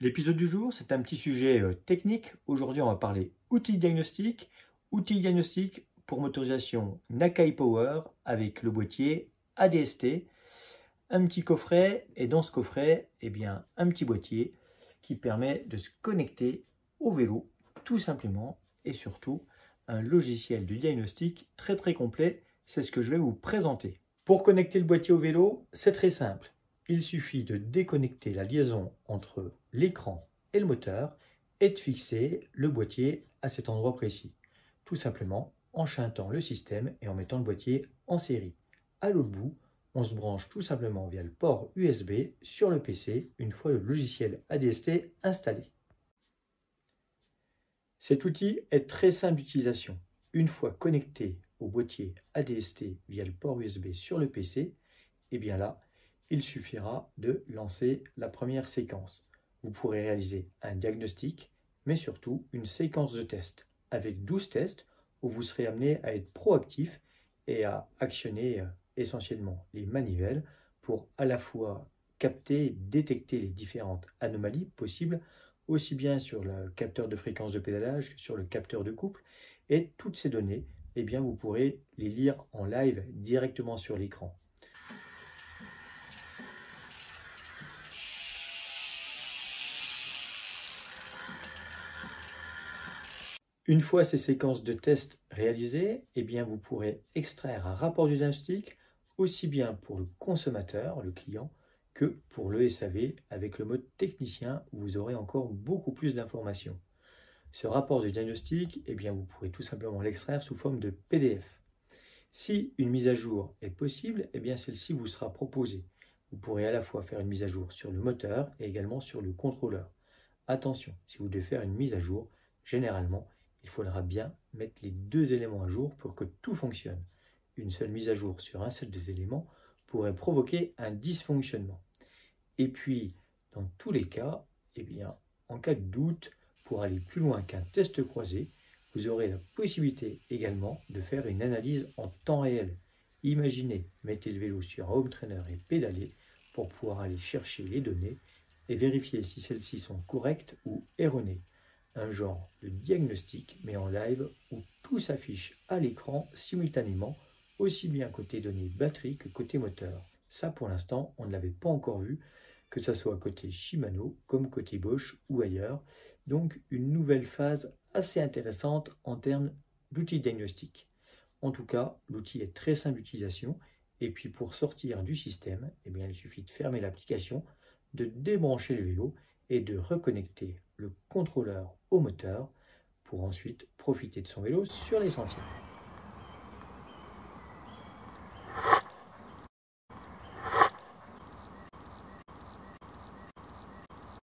L'épisode du jour, c'est un petit sujet technique. Aujourd'hui, on va parler outils diagnostiques pour motorisation Nakai Power avec le boîtier ADST, un petit coffret et dans ce coffret, un petit boîtier qui permet de se connecter au vélo tout simplement et surtout un logiciel de diagnostic très complet. C'est ce que je vais vous présenter. Pour connecter le boîtier au vélo, c'est très simple. Il suffit de déconnecter la liaison entre l'écran et le moteur et de fixer le boîtier à cet endroit précis. Tout simplement en shuntant le système et en mettant le boîtier en série. À l'autre bout, on se branche tout simplement via le port USB sur le PC une fois le logiciel ADST installé. Cet outil est très simple d'utilisation. Une fois connecté au boîtier ADST via le port USB sur le PC, là, il suffira de lancer la première séquence. Vous pourrez réaliser un diagnostic, mais surtout une séquence de tests, avec 12 tests où vous serez amené à être proactif et à actionner essentiellement les manivelles pour à la fois capter et détecter les différentes anomalies possibles, aussi bien sur le capteur de fréquence de pédalage que sur le capteur de couple. Et toutes ces données, vous pourrez les lire en live directement sur l'écran. Une fois ces séquences de tests réalisées, vous pourrez extraire un rapport de diagnostic aussi bien pour le consommateur, le client, que pour le SAV avec le mode technicien où vous aurez encore beaucoup plus d'informations. Ce rapport de diagnostic, vous pourrez tout simplement l'extraire sous forme de PDF. Si une mise à jour est possible, celle-ci vous sera proposée. Vous pourrez à la fois faire une mise à jour sur le moteur et également sur le contrôleur. Attention, si vous devez faire une mise à jour, généralement, il faudra bien mettre les deux éléments à jour pour que tout fonctionne. Une seule mise à jour sur un seul des éléments pourrait provoquer un dysfonctionnement. Et puis, dans tous les cas, en cas de doute, pour aller plus loin qu'un test croisé, vous aurez la possibilité également de faire une analyse en temps réel. Imaginez, mettez le vélo sur un home trainer et pédalez pour pouvoir aller chercher les données et vérifier si celles-ci sont correctes ou erronées. Un genre de diagnostic, mais en live, où tout s'affiche à l'écran simultanément, aussi bien côté données batterie que côté moteur. Ça, pour l'instant, on ne l'avait pas encore vu, que ce soit côté Shimano, comme côté Bosch ou ailleurs. Donc, une nouvelle phase assez intéressante en termes d'outils diagnostiques. En tout cas, l'outil est très simple d'utilisation. Et puis, pour sortir du système, il suffit de fermer l'application, de débrancher le vélo et de reconnecter le contrôleur au moteur pour ensuite profiter de son vélo sur les sentiers.